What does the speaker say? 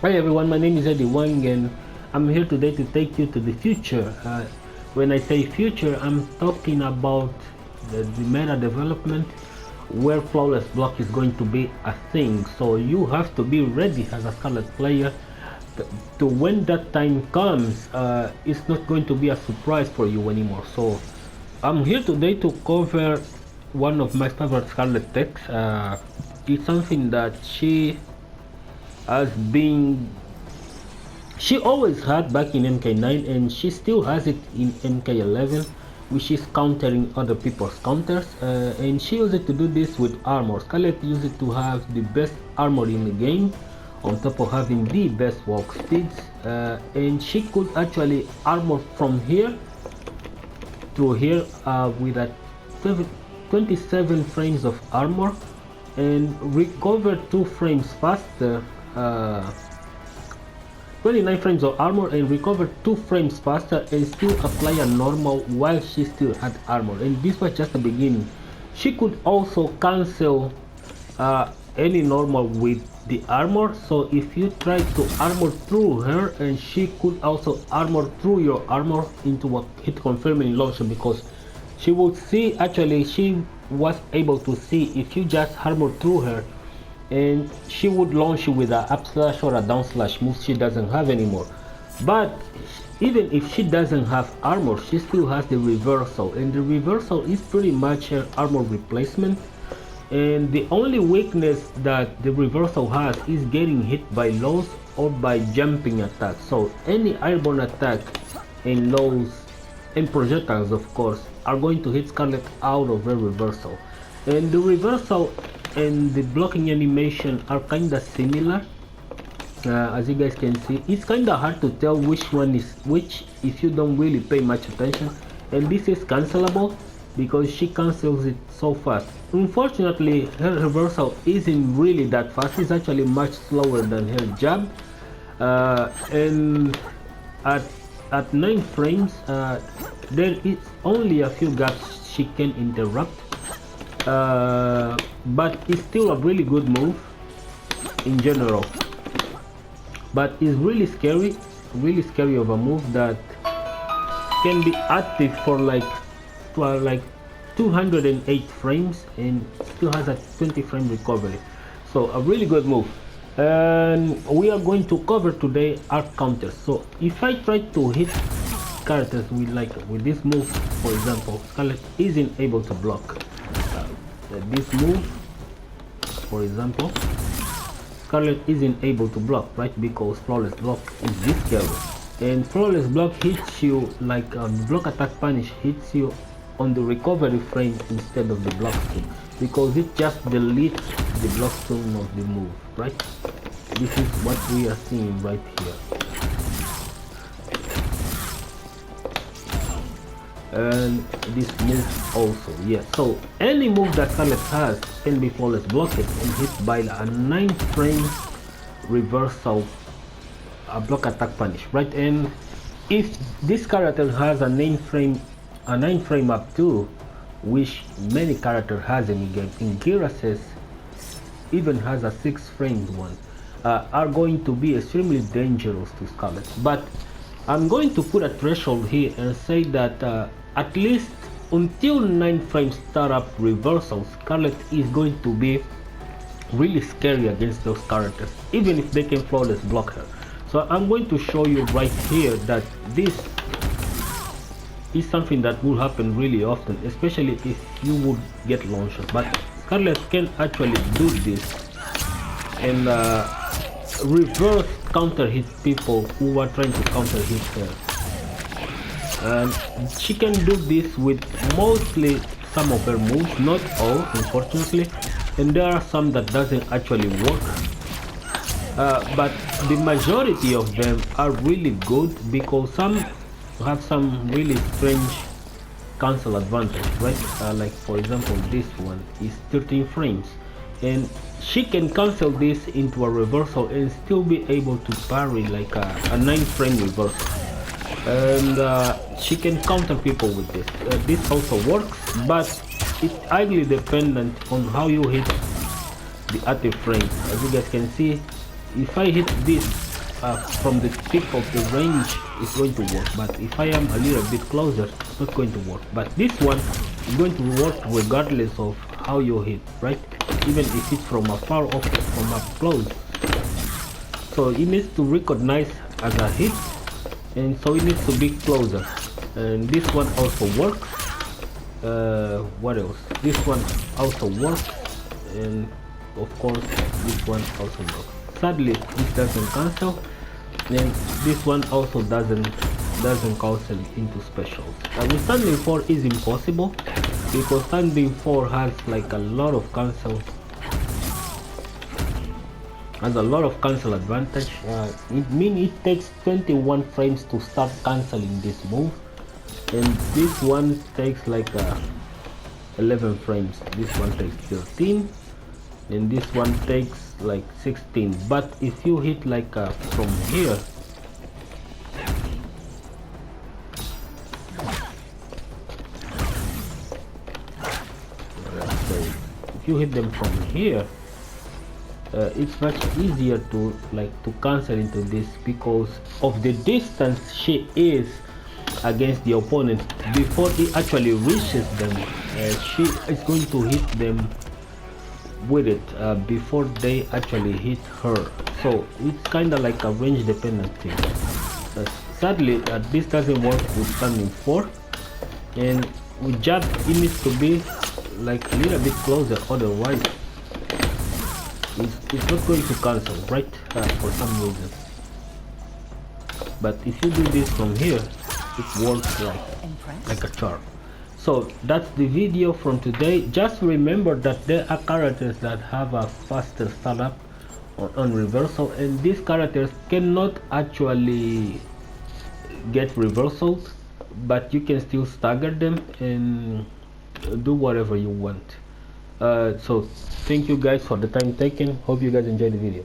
Hi everyone, my name is Eddy Wang and I'm here today to take you to the future. When I say future, I'm talking about the meta development where flawless block is going to be a thing. So you have to be ready as a Skarlet player to when that time comes, it's not going to be a surprise for you anymore. So I'm here today to cover one of my favorite Skarlet techs. It's something that has been she always had back in MK9 and she still has it in MK11, which is countering other people's counters, and she used it to do this with armor. Skarlet used it to have the best armor in the game on top of having the best walk speeds, and she could actually armor from here through here with a 27 frames of armor and recover 2 frames faster, 29 frames of armor and recover 2 frames faster and still apply a normal while she still had armor. And this was just the beginning. She could also cancel any normal with the armor, so if you try to armor through her, and she could also armor through your armor into a hit confirming launcher, because she would see, actually she was able to see if you just armor through her, and she would launch you with a up slash or a down slash move she doesn't have anymore. But even if she doesn't have armor, she still has the reversal, and the reversal is pretty much her armor replacement. And the only weakness that the reversal has is getting hit by lows or by jumping attacks. So any airborne attack and lows and projectiles, of course, are going to hit Skarlet out of her reversal. And the reversal and the blocking animation are kinda similar. As you guys can see, it's kinda hard to tell which one is which if you don't really pay much attention. And this is cancelable because she cancels it so fast. Unfortunately, her reversal isn't really that fast. It's actually much slower than her jab. And at 9 frames, there is only a few gaps she can interrupt. But it's still a really good move in general. But it's really scary of a move that can be active for like 208 frames and still has a 20 frame recovery. So a really good move. And we are going to cover today arc counters. So if I try to hit characters with this move, for example, Skarlet isn't able to block. This move, for example, Skarlet isn't able to block, right? Because flawless block is this scary, and flawless block hits you like block attack punish hits you on the recovery frame instead of the block stun, because it just deletes the block stun of the move, right? This is what we are seeing right here. And this move also, yes. So any move that Skarlet has can be flawless blocked and hit by a 9 frame reversal, a block attack punish, right? And if this character has a 9 frame up too, which many character has in the game, in Giras's even has a 6 framed one, are going to be extremely dangerous to Skarlet. But I'm going to put a threshold here and say that at least until 9 frames startup reversals, Skarlet is going to be really scary against those characters, even if they can flawless block her. So I'm going to show you right here that this is something that will happen really often, especially if you would get launches. But Skarlet can actually do this and reverse counter hit people who are trying to counter hit her. And she can do this with mostly some of her moves, not all, unfortunately, and there are some that doesn't actually work, but the majority of them are really good because some have some really strange cancel advantage, right? Like for example, this one is 13 frames and she can cancel this into a reversal and still be able to parry like a 9 frame reversal. And she can counter people with this. This also works, but it's highly dependent on how you hit the active frame. As you guys can see, if I hit this from the tip of the range, it's going to work, but if I am a little bit closer, it's not going to work. But this one is going to work regardless of how you hit, right? Even if it's from afar or from up close. So it needs to recognize as a hit, and so it needs to be closer. And this one also works. What else? This one also works, and of course this one also works. Sadly, this doesn't cancel, and this one also doesn't cancel into specials. With standing 4 is impossible, because standing 4 has like a lot of cancel. Has a lot of cancel advantage. It means it takes 21 frames to start canceling this move, and this one takes like 11 frames. This one takes 13, and this one takes like 16. But if you hit like from here, if you hit them from here, it's much easier to cancel into this, because of the distance she is against the opponent. Before he actually reaches them, she is going to hit them with it before they actually hit her. So it's kind of like a range dependent thing. Sadly, this doesn't work with standing 4, and with jab it needs to be like a little bit closer, otherwise it's not going to cancel, right? For some reason. But if you do this from here, it works like a charm. So that's the video from today. Just remember that there are characters that have a faster startup on reversal, and these characters cannot actually get reversals, but you can still stagger them and do whatever you want. So thank you guys for the time taken. Hope you guys enjoyed the video.